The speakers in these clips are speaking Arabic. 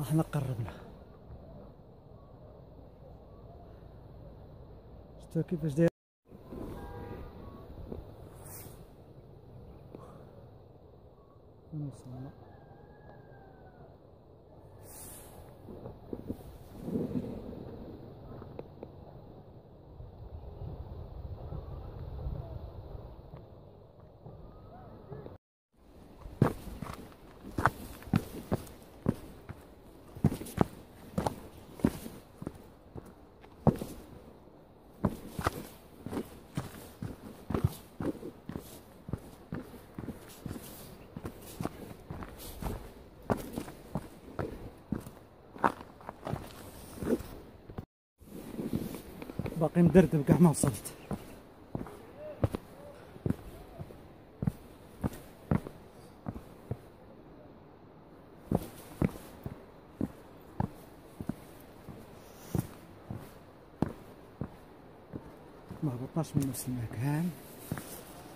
احنا قربنا. شفتوا كيفاش داير وصلنا. باقي مدردب كاع ما وصلت. ما هبطناش من نفس المكان،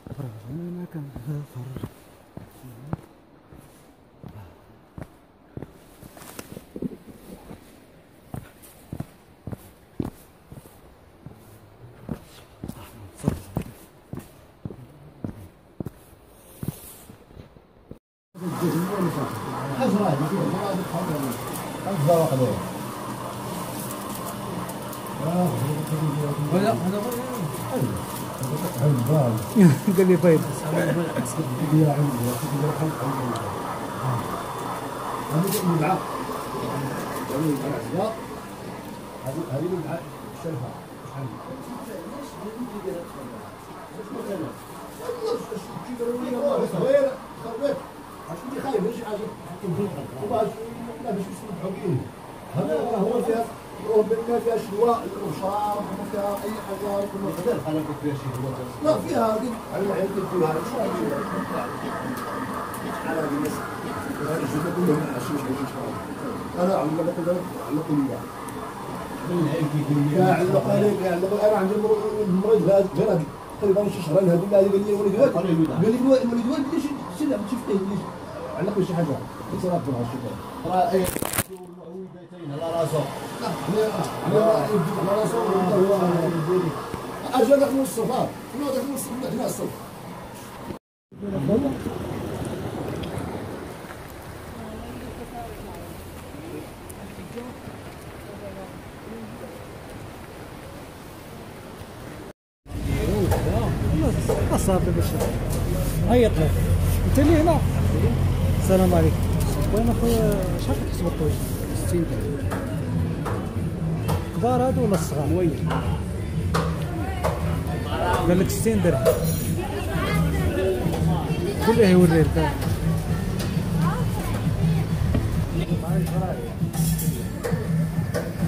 رجعنا لمكان آخر. قال لي بيض. هذا هو فيها ما فيهاش هواء وشراب وما فيها اي حاجه كما غير خليك فيها شي هواء لا فيها هذيك على العين فيها على هذه الناس هذا الجبل كلهم عايشين انا علق كذا علق لي علق عليك علق انا عندي المريض هذا غير هذا تقريبا شي شهرين هذو قال لي وليد واد قال لي وليد واد شي لعب شفتيه علق شي حاجه كنت راه تروح شوف راه اي بيتين على راسه على راسه هو اجا داك نص الصفار شنو داك نص هنا الصف صافي باش هيا طلع انت اللي هنا. السلام عليكم. وين اخويا شحال كتحسب الطويل؟ 60 درهم. كبار هادو ولا الصغار؟ وين قال لك 60 درهم. كله يوري لك.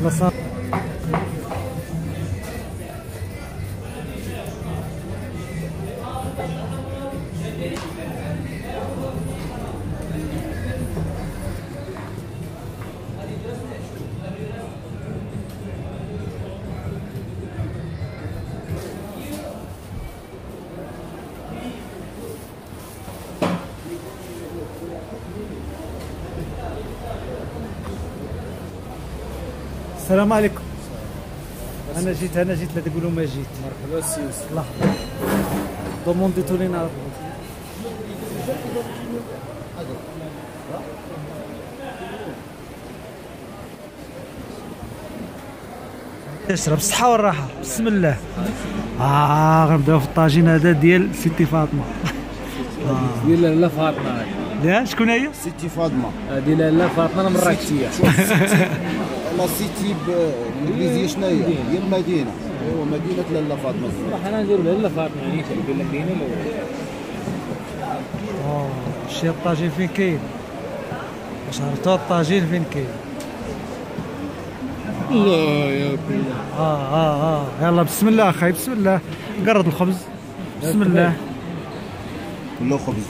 لا صافي السلام عليكم. انا جيت لا تقولوا ما جيت. مرحبا سي يوسف. الله دومونديتو لي نعرف. اشرب الصحة والراحة. بسم الله. غنبداو في الطاجين هذا ديال ستي فاطمة. ديال لاله فاطمة. لا شكون هي؟ ستي فاطمة. هذه لاله فاطمة المراكشية. لا سيتي بالانجليزيه شنو هي؟ هي المدينه. ايوا مدينه لاله فاطمه. صراحة انا نديرو لاله فاطمة يعني تلقى المدينة الاولى. شي الطاجين فين كاين؟ واش عرفتوا الطاجين فين كاين؟ الله يا بي. يلا بسم الله اخي بسم الله. قرد الخبز بسم الله. كله خبز.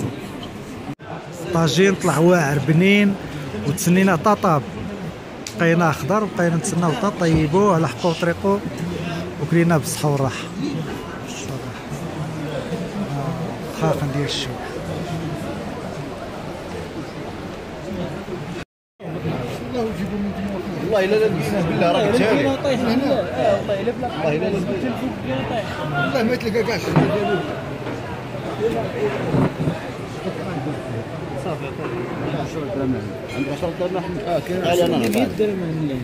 الطاجين طلع واعر بنين وتسنينا طاطاب. بقينا خضر وبقينا نتسناو حتى طيبوه على حقو وطريقو وكلينا بالصحة والراحة. خاخن ديال الشوك. والله الا لا لقينا بالله راه قلتها لي طايح هنا والله الا بلا والله الا التلفون ديالي طايح والله ما تلقى كاع صافي عندك 10 درهم كاين على انا 100 درهم هنا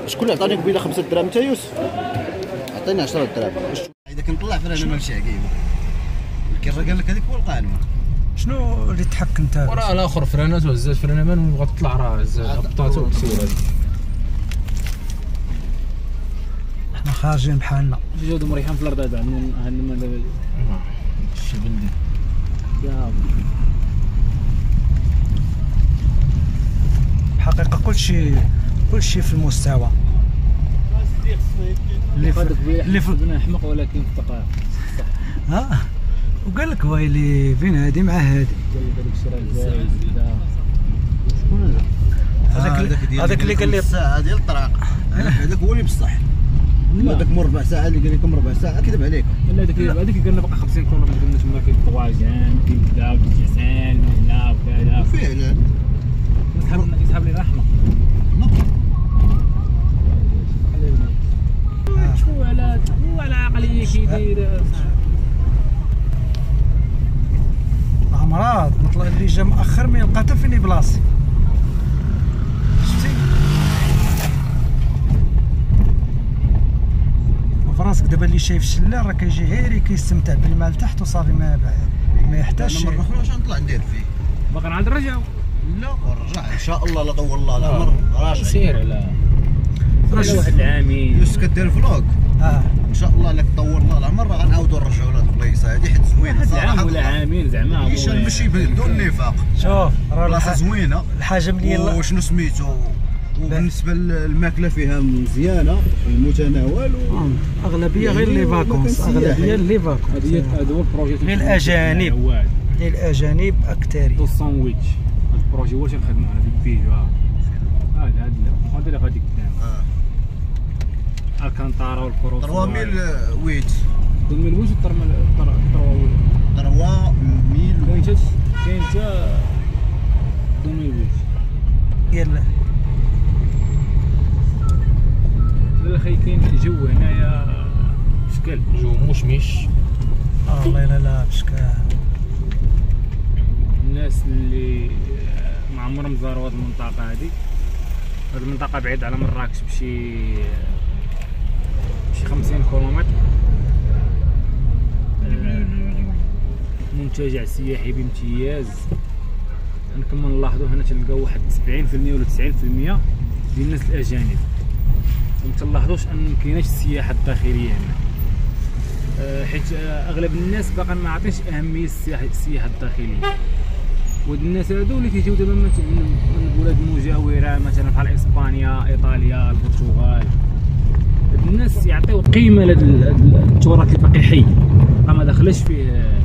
شكون اللي عطاني قبيله 5 دراهم انت يوسف عطيني 10 دراهم اذا كنطلع فرا انا ماشي عقيم الكره قال لك هذيك هو القانون شنو اللي تحكم انت؟ وراه الاخر فرانات وهزات فرانه ما بغات تطلع راه هبطاتو وكسور هذيك حنا خارجين بحالنا. جاودو مريحان في الارض هذا عندنا دابا الشبندي يا الحقيقه كلشي في المستوى اللي في حمق ولكن في الدقائق ها. وقال لك ويلي فين هادي مع هادي. قال لك هذاك الشيء راه زايد شكون هذاك اللي قال لي الساعه ديال الطريق هذاك هو اللي بصح هذاك مو ربع ساعه اللي قال لكم ربع ساعه كذب عليك. لا هذيك قال لنا باقي 50 كيلومتر قلنا تما كاين طواجن كاين كذا وكاين جسان من هنا وكذا فعلا يسحب لي رحمه هو على عقليه كيداير عمرات مطلع اللي جا مؤخر ما يلقى حتى فين بلاصي. شفتي فراسك دابا اللي شايف الشلال راه كيجي غير كيستمتع بالماء لتحت وصافي ما يحتاجش. مره اخرى اش نطلع ندير فيه باقي نعاود نرجعو لا ونرجع ان شاء الله لا طول الله العمر راجع سير على واحد العامين يوسف كدير فلوق ان شاء الله لك طول الله العمر راه غنعاودو نرجعو لهاد البلايص هادي حيت زوينه واحد صراحه العام ولا عامين زعما عيش ماشي بدون نفاق. شوف راه بلاصه زوينه الحاجه ملي وشنو سميتو وبالنسبه للماكله فيها مزيانه المتناول اغلبيه غير لي فاكونس اغلبيه لي فاكونس هذا هو البروجي للاجانب للاجانب اكثريه. الساندويتش هذا البروجي واش نخدمو انا في البيجو هذا اللي غادي قدام الكانطارا والكروس 3008 2008 3008 كاين حتى 2008 يلا الاخي كاين جو هنايا بشكل جو مشمش والله لا بشكل الناس اللي ما عمرهم زاروا هذه المنطقه هذه المنطقه بعيد على مراكش بشي 50 كيلومتر. منتجع سياحي بامتياز. كما نلاحظوا هنا تلقاو واحد 70% ولا 90% ديال الناس الاجانب وما تلاحظوش ان ما كايناش السياحه الداخليه هنا حيت اغلب الناس باقا ما عاطينش اهميه السياحه الداخليه. وهاد الناس هادو اللي كيجيو دابا من البلاد المجاوره مثلا بحال اسبانيا ايطاليا البرتغال الناس يعطيو قيمه للتراث اللي باقي حي ما دخلش فيه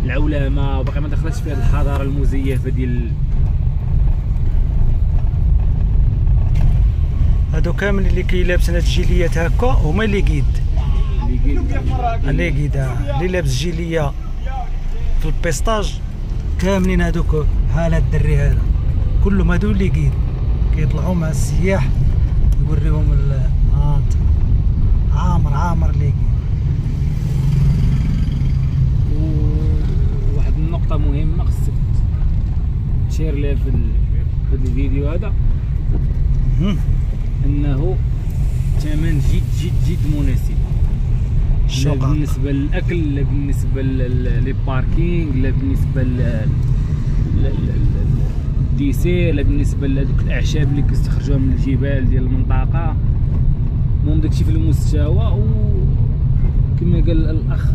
العولمه وباقي ما دخلش فيه الحضاره المزيفه ديال هادو كامل اللي كيلابسين هاد الجيليات هكا هما اللي قيد اللي لابس جيليه في البيستاج كاملين هادوك بحال هاد الدري هذا كلهم هادو اللي قيد كيطلعوا مع السياح يوريهم عامر اللي قيد. وواحد النقطه مهمه خصك تشير لها في الفيديو هذا انه ثمن جد مناسب لا بالنسبه للاكل لا بالنسبه للباركينغ لا بالنسبه للديسير لا بالنسبه لهذوك الاعشاب اللي كيستخرجوها من الجبال ديال المنطقه. المهم داكشي في المستوى وكما قال الاخ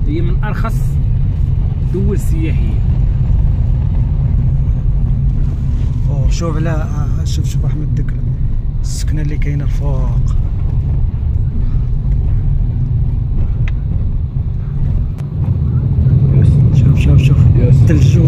هي من ارخص دول سياحيه. شوف على شوف احمد ديك السكنه اللي كاينه الفوق شوف الثلج